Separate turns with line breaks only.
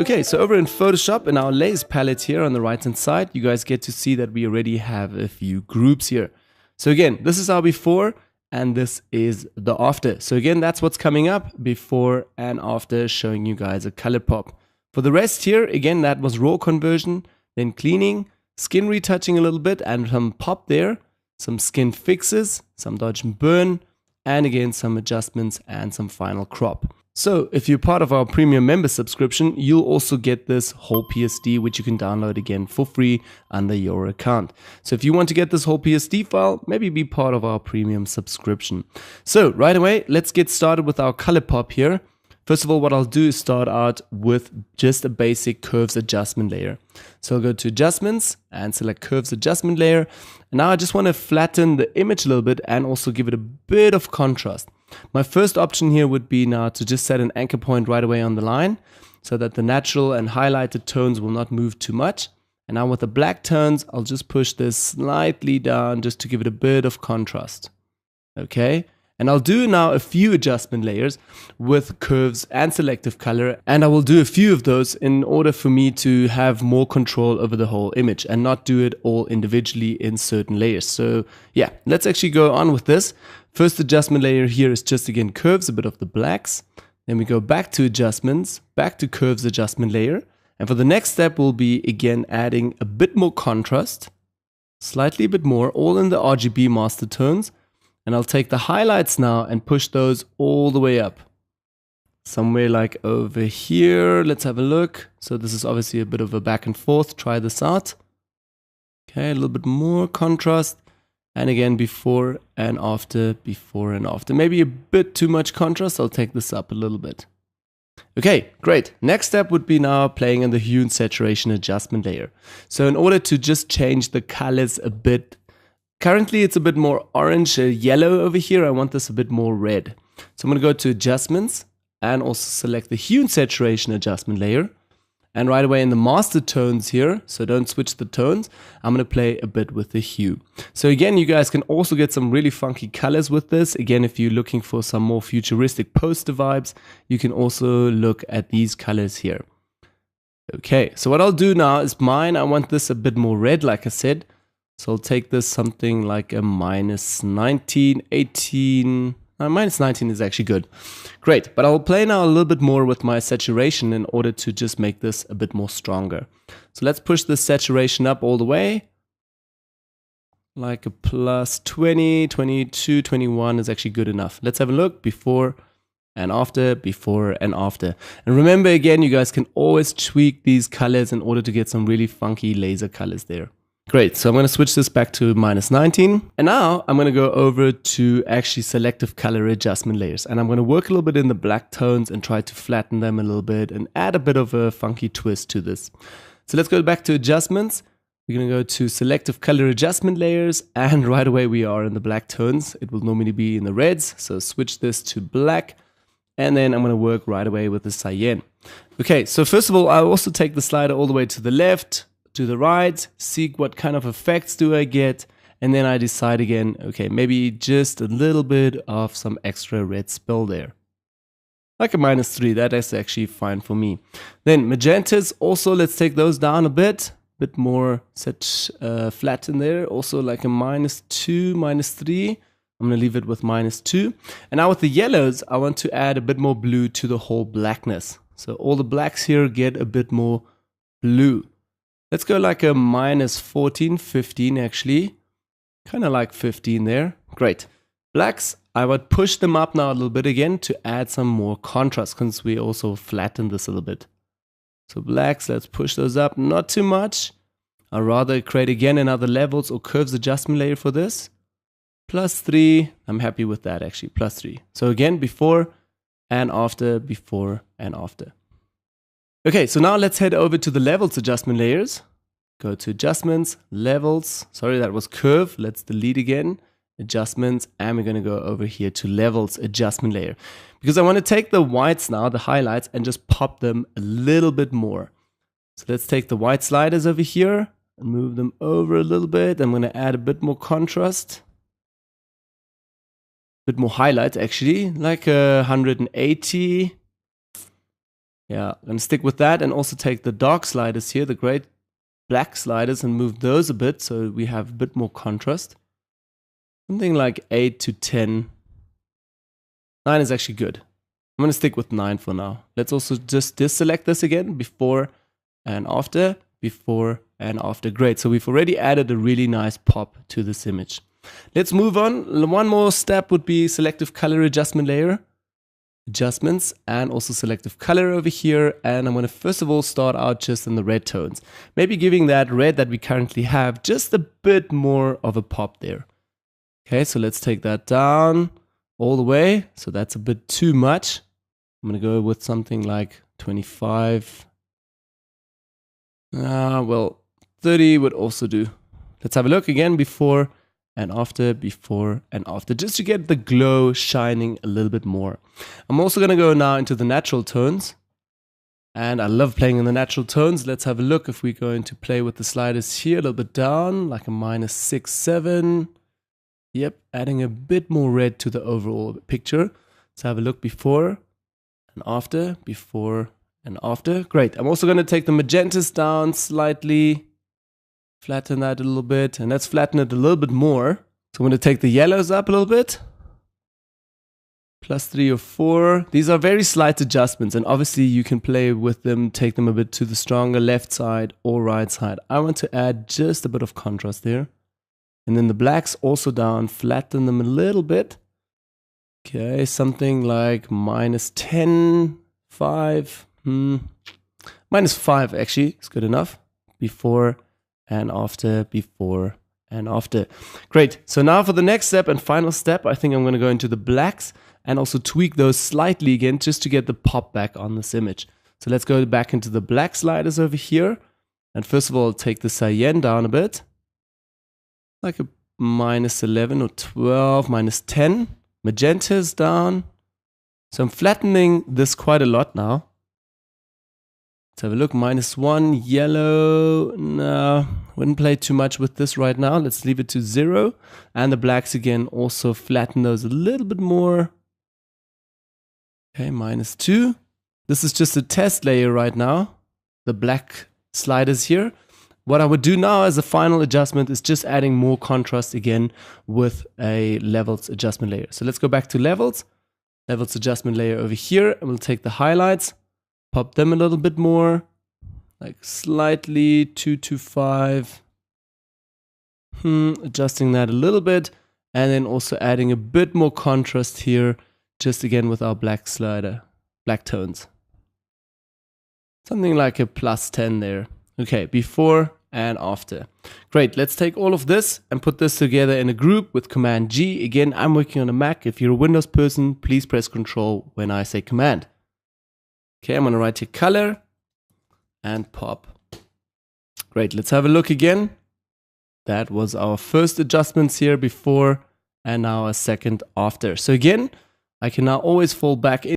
Okay, so over in Photoshop, in our layers palette here on the right hand side, you guys get to see that we already have a few groups here. So again, this is our before and this is the after. So again, that's what's coming up, before and after, showing you guys a color pop. For the rest here, again, that was raw conversion, then cleaning, skin retouching a little bit and some pop there, some skin fixes, some dodge and burn, and again, some adjustments and some final crop. So if you're part of our premium member subscription, you'll also get this whole PSD, which you can download again for free under your account. So if you want to get this whole PSD file, maybe be part of our premium subscription. So right away, let's get started with our color pop here. First of all, what I'll do is start out with just a basic curves adjustment layer. So I'll go to adjustments and select curves adjustment layer. And now I just want to flatten the image a little bit and also give it a bit of contrast. My first option here would be now to just set an anchor point right away on the line so that the natural and highlighted tones will not move too much. And now with the black tones, I'll just push this slightly down just to give it a bit of contrast. Okay. And I'll do now a few adjustment layers with curves and selective color, and I will do a few of those in order for me to have more control over the whole image and not do it all individually in certain layers. So yeah, let's actually go on with this. First adjustment layer here is just again curves, a bit of the blacks. Then we go back to adjustments, back to curves adjustment layer. And for the next step, we'll be again adding a bit more contrast, slightly a bit more, all in the RGB master tones. And I'll take the highlights now and push those all the way up. Somewhere like over here. Let's have a look. So this is obviously a bit of a back and forth. Try this out. Okay, a little bit more contrast. And again, before and after, before and after. Maybe a bit too much contrast. I'll take this up a little bit. Okay, great. Next step would be now playing in the hue and saturation adjustment layer. So in order to just change the colors a bit, currently it's a bit more orange, yellow over here. I want this a bit more red. So I'm going to go to adjustments and also select the hue and saturation adjustment layer. And right away in the master tones here, so don't switch the tones, I'm going to play a bit with the hue. So again, you guys can also get some really funky colors with this. Again, if you're looking for some more futuristic poster vibes, you can also look at these colors here. Okay, so what I'll do now is I want this a bit more red, like I said. So I'll take this something like a minus 19, 18, minus 19 is actually good. Great, but I'll play now a little bit more with my saturation in order to just make this a bit more stronger. So let's push the saturation up all the way. Like a plus 20, 22, 21 is actually good enough. Let's have a look before and after, before and after. And remember again, you guys can always tweak these colors in order to get some really funky laser colors there. Great, so I'm going to switch this back to minus 19. And now I'm going to go over to actually selective color adjustment layers. And I'm going to work a little bit in the black tones and try to flatten them a little bit and add a bit of a funky twist to this. So let's go back to adjustments. We're going to go to selective color adjustment layers. And right away we are in the black tones. It will normally be in the reds. So switch this to black. And then I'm going to work right away with the cyan. Okay, so first of all, I'll also take the slider all the way to the left, to the right, see what kind of effects do I get, and then I decide again, okay, maybe just a little bit of some extra red spill there. Like a minus 3, that is actually fine for me. Then magentas, also let's take those down a bit more set flat in there, also like a minus 2, minus 3. I'm going to leave it with minus 2. And now with the yellows, I want to add a bit more blue to the whole blackness. So all the blacks here get a bit more blue. Let's go like a minus 14, 15 actually. Kind of like 15 there. Great. Blacks, I would push them up now a little bit again to add some more contrast since we also flatten this a little bit. So blacks, let's push those up, not too much. I'd rather create again another levels or curves adjustment layer for this. Plus 3, I'm happy with that actually, plus 3. So again, before and after, before and after. Okay, so now let's head over to the levels adjustment layers. Go to adjustments, levels, sorry, that was curve. Let's delete again, adjustments, and we're gonna go over here to levels adjustment layer. Because I wanna take the whites now, the highlights, and just pop them a little bit more. So let's take the white sliders over here and move them over a little bit. I'm gonna add a bit more contrast. Bit more highlights actually, like 180. Yeah, I'm gonna stick with that and also take the dark sliders here, the great black sliders, and move those a bit so we have a bit more contrast. Something like 8 to 10. 9 is actually good. I'm gonna stick with 9 for now. Let's also just deselect this again, before and after, before and after. Great, so we've already added a really nice pop to this image. Let's move on. One more step would be selective color adjustment layer. Adjustments and also selective color over here, and I'm going to first of all start out just in the red tones, maybe giving that red that we currently have just a bit more of a pop there. Okay, so let's take that down all the way, so that's a bit too much. I'm going to go with something like 25. Well, 30 would also do. Let's have a look again, before and after, before and after, just to get the glow shining a little bit more. I'm also going to go now into the natural tones, and I love playing in the natural tones. Let's have a look if we're going to play with the sliders here a little bit down, like a -6, 7. Yep, adding a bit more red to the overall picture. Let's have a look before and after, before and after. Great. I'm also going to take the magentas down slightly. Flatten that a little bit, and let's flatten it a little bit more. So I'm going to take the yellows up a little bit. +3 or 4. These are very slight adjustments, and obviously you can play with them, take them a bit to the stronger left side or right side. I want to add just a bit of contrast there. And then the blacks also down, flatten them a little bit. Okay, something like -10, 5. -5 actually is good enough. Before and after, before and after. Great. So now for the next step and final step, I think I'm going to go into the blacks and also tweak those slightly again, just to get the pop back on this image. So let's go back into the black sliders over here. And first of all, take the cyan down a bit, like a -11 or 12, -10. Magentas down. So I'm flattening this quite a lot now. Let's have a look. -1, yellow. No, wouldn't play too much with this right now. Let's leave it to 0. And the blacks again, also flatten those a little bit more. Okay, -2. This is just a test layer right now. The black sliders here. What I would do now as a final adjustment is just adding more contrast again with a levels adjustment layer. So let's go back to levels. Levels adjustment layer over here. And we'll take the highlights. Pop them a little bit more, like slightly 2 to 5. Adjusting that a little bit, and then also adding a bit more contrast here, just again with our black slider, black tones. Something like a +10 there. Okay, before and after. Great, let's take all of this and put this together in a group with Command G. Again, I'm working on a Mac. If you're a Windows person, please press Control when I say Command. Okay, I'm going to write here color and pop. Great, let's have a look again. That was our first adjustments here before, and now a second after. So again, I can now always fall back in